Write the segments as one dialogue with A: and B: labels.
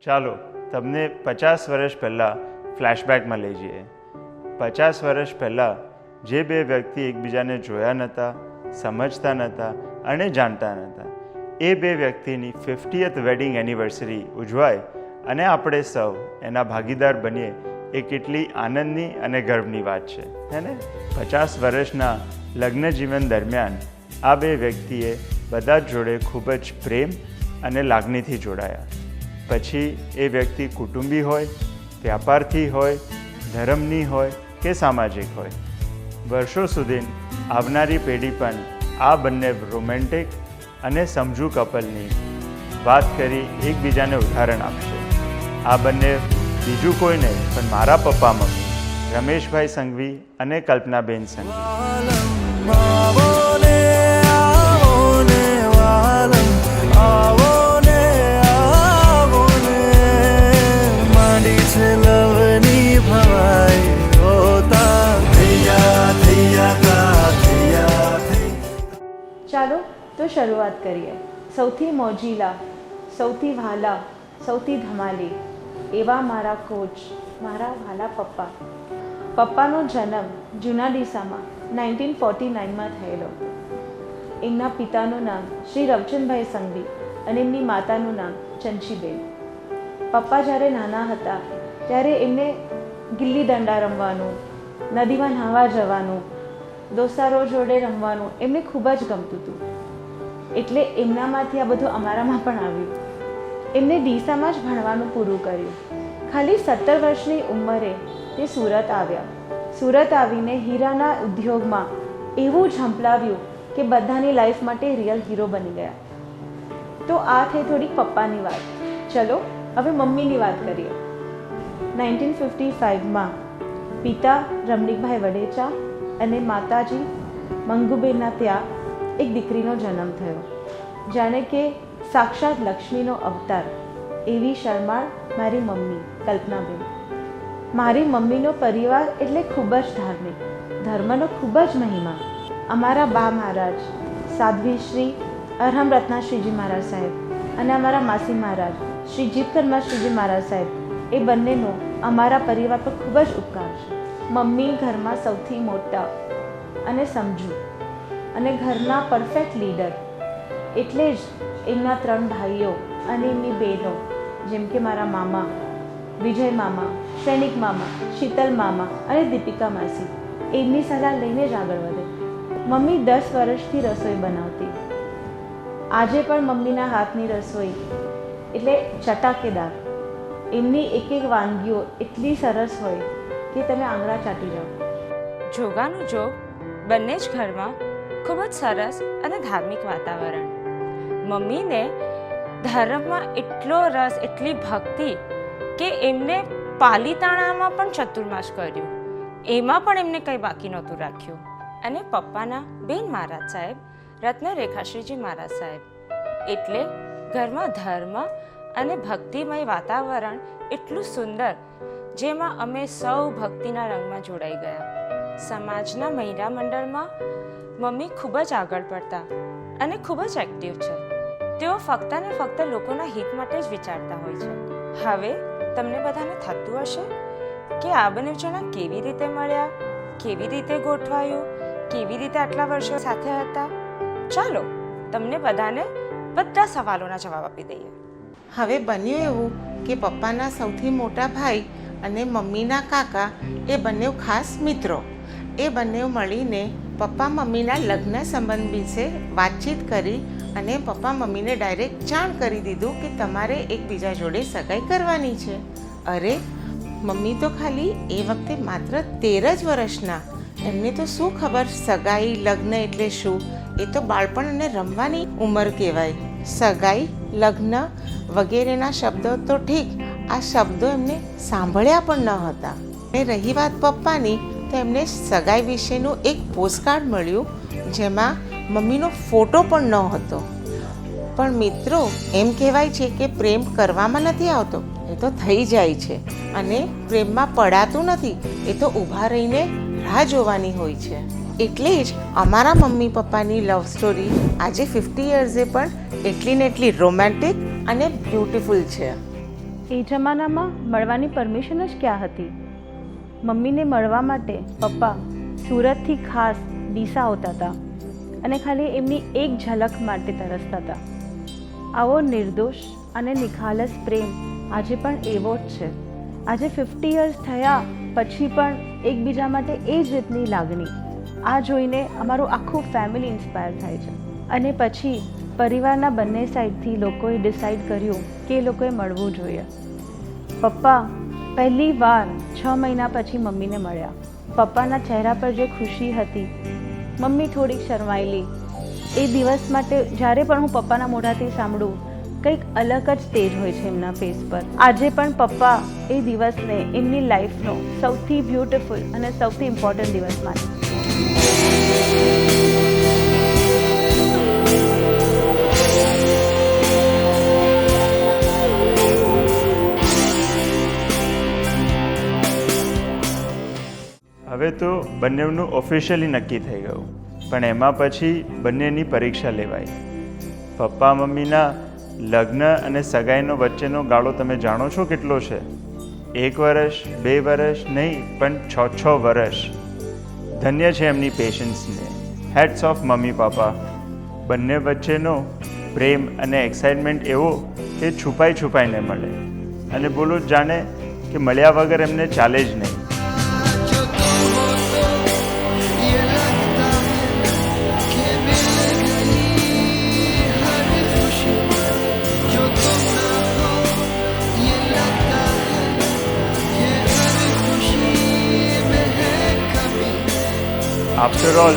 A: ચાલો તમને 50 વર્ષ પહેલાં ફ્લેશબેકમાં લઈ જઈએ. 50 વર્ષ પહેલાં જે બે વ્યક્તિ એકબીજાને જોયા નહોતા, સમજતા નહોતા અને જાણતા નહોતા, એ બે વ્યક્તિની 50th વેડિંગ એનિવર્સરી ઉજવાય અને આપણે સૌ એના ભાગીદાર બનીએ, એ કેટલી આનંદની અને ગર્વની વાત છે, હે ને? 50 વર્ષના લગ્ન જીવન દરમિયાન આ બે વ્યક્તિએ બધા જ જોડે ખૂબ જ પ્રેમ અને લાગણીથી જોડાયા. પછી એ વ્યક્તિ કુટુંબી હોય, વ્યાપારથી હોય, ધર્મની હોય કે સામાજિક હોય, વર્ષો સુધી આવનારી પેઢી પણ આ બંને રોમેન્ટિક અને સમજુ કપલની વાત કરી એકબીજાને ઉદાહરણ આપશે. આ બંને બીજું કોઈ નહીં પણ મારા પપ્પા મમ્મી રમેશભાઈ સંઘવી અને કલ્પનાબેન સંઘવી.
B: ચાલો તો શરૂઆત કરીએ. સૌથી મોજીલા, સૌથી વહાલા, સૌથી ધમાલી એવા મારા કોચ, મારા વહાલા પપ્પા. પપ્પાનો જન્મ જૂના ડીસામાં 1949માં થયેલો. એમના પિતાનું નામ શ્રી રવચંદભાઈ સંઘવી અને એમની માતાનું નામ ચંચીબેન. પપ્પા જ્યારે નાના હતા ત્યારે એમને ગિલ્લી દંડા રમવાનું, નદીમાં નહાવા જવાનું, દોસ્તારો જોડે રમવાનું એમને ખૂબ જ ગમતું હતું. એટલે એમનામાંથી આ બધું અમારામાં પણ આવ્યું. એમને ડીસામાં જ ભણવાનું પૂરું કર્યું. ખાલી 17 વર્ષની ઉંમરે તે સુરત આવ્યા. સુરત આવીને હીરાના ઉદ્યોગમાં એવું ઝંપલાવ્યું કે બધાની લાઈફ માટે રિયલ હીરો બની ગયા. તો આ થઈ થોડીક પપ્પાની વાત. ચલો હવે મમ્મીની વાત કરીએ. 1955માં પિતા રમણીકભાઈ વડેચા અને માતાજી મંગુબેનના ત્યાં એક દીકરીનો જન્મ થયો. જાણે કે સાક્ષાત લક્ષ્મીનો અવતાર એવી શરમાળ મારી મમ્મી કલ્પનાબેન. મારી મમ્મીનો પરિવાર એટલે ખૂબ જ ધાર્મિક, ધર્મનો ખૂબ જ મહિમા. અમારા બા મહારાજ સાધ્વી શ્રી અરહમ રત્નાશ્રીજી મહારાજ સાહેબ અને અમારા માસી મહારાજ શ્રી જીતકર્મા શ્રીજી મહારાજ સાહેબ, એ બંનેનો અમારા પરિવાર પર ખૂબ જ ઉપકાર છે. મમ્મી ઘરમાં સૌથી મોટા અને સમજુ અને ઘરના પરફેક્ટ લીડર. એટલે જ એમના 3 ભાઈઓ અને એમની બહેનો, જેમ કે મારા મામા વિજય મામા, સૈનિક મામા, શીતલ મામા અને દીપિકા માસી, એમની સલાહ લઈને જ આગળ વધે. મમ્મી 10 વર્ષથી રસોઈ બનાવતી. આજે પણ મમ્મીના હાથની રસોઈ એટલે ચટાકેદાર. એમની એક એક વાનગીઓ એટલી સરસ હોય કે તમે આંગળા ચાટી જાઓ.
C: જોગાનું જોગ, બંને જ ઘરમાં ખૂબ જ સરસ અને ધાર્મિક વાતાવરણ. મમ્મીને ધર્મમાં એટલો રસ, એટલી ભક્તિ કે એમને પાલીતાણામાં પણ ચતુર્માસ કર્યું. એમાં પણ એમને કંઈ બાકી નહોતું રાખ્યું. અને પપ્પાના બેન મહારાજ સાહેબ રત્નરેખાશ્રીજી મહારાજ સાહેબ. એટલે ઘરમાં ધર્મ અને ભક્તિમય વાતાવરણ એટલું સુંદર, જેમાં અમે સૌ ભક્તિના રંગમાં જોડાઈ ગયા. સમાજના મહિલા મંડળમાં મમ્મી ખૂબ જ આગળ પડતા અને ખૂબ જ એક્ટિવ છે. તેઓ ફક્ત ને ફક્ત લોકોના હિત માટે જ વિચારતા હોય છે. હવે તમને બધાને થતું હશે કે આ બંને જણા કેવી રીતે મળ્યા, કેવી રીતે ગોઠવાયું, કેવી રીતે આટલા વર્ષો સાથે હતા. ચાલો તમને બધાને બધા સવાલોના જવાબ આપી દઈએ.
D: હવે બન્યું એવું કે પપ્પાના સૌથી મોટા ભાઈ અને મમ્મીના કાકા એ બંને ખાસ મિત્રો. એ બંને મળીને પપ્પા મમ્મીના લગ્ન સંબંધ વિશે વાતચીત કરી અને પપ્પા મમ્મીને ડાયરેક્ટ જાણ કરી દીધું કે તમારે એકબીજા જોડે સગાઈ કરવાની છે. અરે મમ્મી તો ખાલી એ વખતે માત્ર 13 જ વર્ષના. એમને તો શું ખબર સગાઈ લગ્ન એટલે શું. એ તો બાળપણ અને રમવાની ઉંમર કહેવાય. સગાઈ, લગ્ન વગેરેના શબ્દો તો ઠીક, આ શબ્દો એમને સાંભળ્યા પણ ન હતા. અને રહી વાત પપ્પાની, તો એમને સગાઈ વિશેનું એક પોસ્ટકાર્ડ મળ્યું જેમાં મમ્મીનો ફોટો પણ ન હતો. પણ મિત્રો, એમ કહેવાય છે કે પ્રેમ કરવામાં નથી આવતો, એ તો થઈ જાય છે. અને પ્રેમમાં પડાતું નથી, એ તો ઊભા રહીને રાહ જોવાની હોય છે. એટલે જ અમારા મમ્મી પપ્પાની લવ સ્ટોરી આજે 50 યર્સે પણ એટલી ને એટલી રોમેન્ટિક અને બ્યુટિફુલ છે.
B: એ જમાનામાં મળવાની પરમિશન જ ક્યાં હતી. મમ્મીને મળવા માટે પપ્પા સુરતથી ખાસ ડીસા આવતા હતા અને ખાલી એમની એક ઝલક માટે તરસતા હતા. આવો નિર્દોષ અને નિખાલસ પ્રેમ આજે પણ એવો જ છે. આજે 50 યર્સ થયા પછી પણ એકબીજા માટે એ જ રીતની લાગણી. આ જોઈને અમારું આખું ફેમિલી ઇન્સ્પાયર થાય છે. અને પછી પરિવારના બંને સાઈડથી લોકોએ ડિસાઈડ કર્યું કે એ લોકોએ મળવું જોઈએ. પપ્પા પહેલી વાર 6 મહિના પછી મમ્મીને મળ્યા. પપ્પાના ચહેરા પર જે ખુશી હતી, મમ્મી થોડીક શરમાયેલી. એ દિવસ માટે જ્યારે પણ હું પપ્પાના મોઢાથી સાંભળું, કંઈક અલગ જ તેજ હોય છે એમના ફેસ પર. આજે પણ પપ્પા એ દિવસને એમની લાઈફનો સૌથી બ્યુટિફુલ અને સૌથી ઇમ્પોર્ટન્ટ દિવસ માને.
A: હવે તો બંનેનું ઓફિશિયલી નક્કી થઈ ગયું, પણ એમાં પછી બંનેની પરીક્ષા લેવાઈ. પપ્પા મમ્મીના લગ્ન અને સગાઈનો વચ્ચેનો ગાળો તમે જાણો છો કેટલો છે? 1 વર્ષ 2 વર્ષ નહીં, પણ 6 વર્ષ. ધન્ય છે એમની પેશન્સને. Hats off mummy papa. બંને વચ્ચેનો પ્રેમ અને એક્સાઇટમેન્ટ એવો કે છુપાઈને મળે, અને બોલો જાણે કે મળ્યા વગર એમને ચાલે જ નહીં. आफ्टर ऑल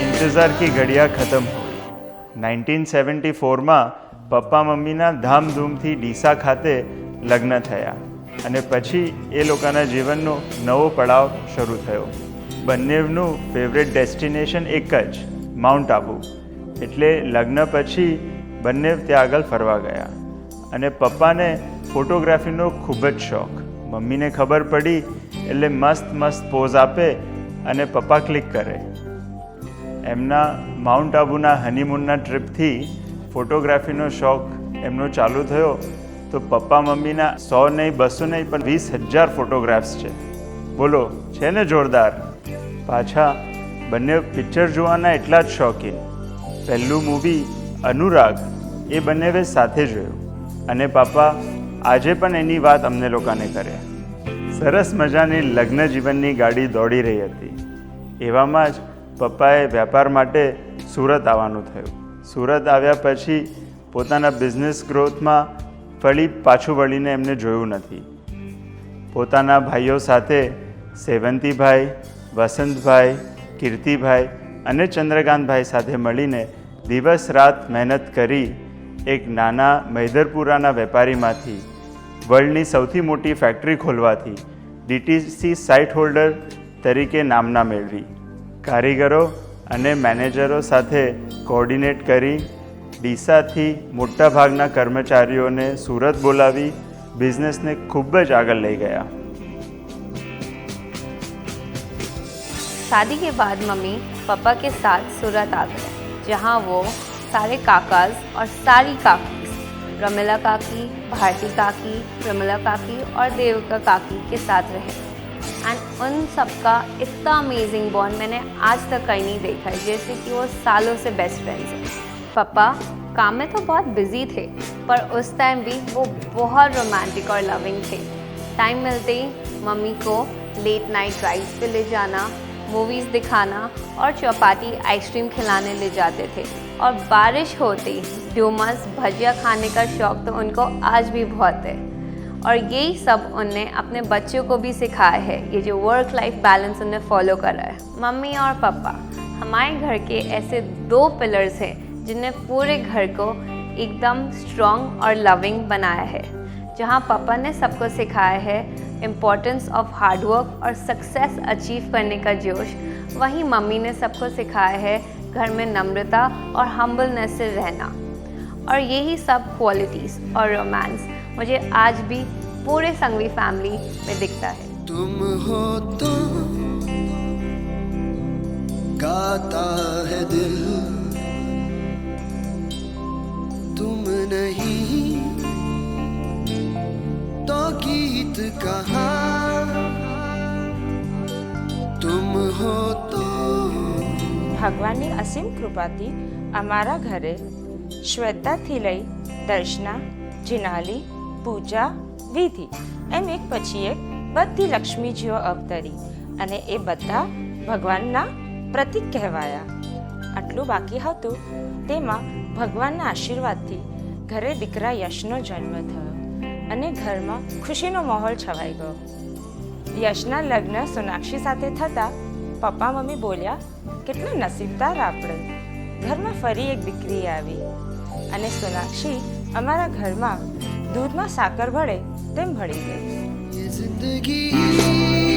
A: इंतज़ार की घड़ियाँ खत्म हुई. 1974 પપ્પા મમ્મીના ધામધૂમથી ડીસા ખાતે લગ્ન થયા અને પછી એ લોકોના જીવનનો નવો પડાવ શરૂ થયો. બંનેનું ફેવરેટ ડેસ્ટિનેશન એક જ, માઉન્ટ આબુ. એટલે લગ્ન પછી બંને ત્યાં આગળ ફરવા ગયા. અને પપ્પાને ફોટોગ્રાફીનો ખૂબ જ શોખ. મમ્મીને ખબર પડી એટલે મસ્ત પોઝ આપે અને પપ્પા ક્લિક કરે. એમના માઉન્ટ આબુના હનીમૂનના ટ્રીપથી ફોટોગ્રાફીનો શોખ એમનો ચાલુ થયો. તો પપ્પા મમ્મીના 100 નહીં 200 નહીં પણ 20,000 ફોટોગ્રાફ્સ છે. બોલો, છે ને જોરદાર? પાછા બંને પિક્ચર જોવાના એટલા જ શોખીન. પહેલું મૂવી અનુરાગ એ બંનેએ સાથે જોયું, અને પાપા આજે પણ એની વાત અમને લોકોને કરે. સરસ મજાની લગ્ન જીવનની ગાડી દોડી રહી હતી. એવામાં જ પપ્પાએ વ્યાપાર માટે સુરત આવવાનું થયું. સુરત આવ્યા પછી પોતાના બિઝનેસ ગ્રોથમાં પાછું વળીને એમને જોયું નથી. પોતાના ભાઈઓ સાથે સેવંતીભાઈ, વસંતભાઈ, કીર્તિભાઈ અને ચંદ્રકાંતભાઈ સાથે મળીને દિવસ રાત મહેનત કરી એક નાના મૈદરપુરાના વેપારીમાંથી વર્લ્ડની સૌથી મોટી ફેક્ટરી ખોલવાથી DTC સાઇટ હોલ્ડર તરીકે નામના મેળવી. કારીગરો અને મેનેજરો સાથે કોઓર્ડિનેટ કરી ડીસાથી મોટાભાગના કર્મચારીઓને સુરત બોલાવી બિઝનેસને ખૂબ જ આગળ લઈ ગયા.
E: शादी के बाद मम्मी पापा के साथ सूरत आ गए, जहाँ वो सारे काकाज और सारी काकीज, रमिला काकी, भारती काकी, प्रमिला काकी और देविका काकी के साथ रहे. एंड उन सबका इतना अमेजिंग बॉन्ड मैंने आज तक कहीं नहीं देखा है, जैसे कि वो सालों से बेस्ट फ्रेंड्स हैं. पापा काम में तो बहुत बिजी थे, पर उस टाइम भी वो बहुत रोमांटिक और लविंग थे. टाइम मिलते ही मम्मी को लेट नाइट ड्राइव्स पे ले जाना, मूवीज़ दिखाना और चौपाटी आइसक्रीम खिलाने ले जाते थे. और बारिश होती डूमस भजिया खाने का शौक़ तो उनको आज भी बहुत है. और यही सब उनने अपने बच्चों को भी सिखाया है. ये जो वर्क लाइफ बैलेंस उन्हें फॉलो करा है. मम्मी और पापा हमारे घर के ऐसे 2 पिलर्स हैं जिनने पूरे घर को एकदम स्ट्रॉन्ग और लविंग बनाया है. जहाँ पापा ने सबको सिखाया है इम्पोर्टेंस ऑफ हार्डवर्क और सक्सेस अचीव करने का जोश, वहीं मम्मी ने सबको सिखाया है घर में नम्रता और हम्बलनेस से रहना. और यही सब क्वालिटीज़ और रोमांस मुझे आज भी पूरे संघवी फैमिली में दिखता है.
F: तुम हो तो गाता है दिल, तुम नहीं तो कहाँ तुम हो तो
C: ભગવાનની અસીમ કૃપાથી અમારા ઘરે શ્વેતાથી લઈ દર્શના, જીનાલી, પૂજા, વિધિ એમ એક પછી એક બધી લક્ષ્મીજીઓ અવતરી અને એ બધા ભગવાનના પ્રતીક કહેવાયા. આટલું બાકી હતું તેમાં ભગવાનના આશીર્વાદથી ઘરે દીકરા યશનો જન્મ થયો અને ઘરમાં ખુશીનો માહોલ છવાઈ ગયો. યશના લગ્ન સોનાક્ષી સાથે થતાં પપ્પા મમ્મી બોલ્યા, કેટલા નસીબદાર આપણે, ઘરમાં ફરી એક દીકરી આવી. અને સોનાક્ષી અમારા ઘરમાં દૂધમાં સાકર ભળે તેમ ભળી ગઈ.
F: ये जिंदगी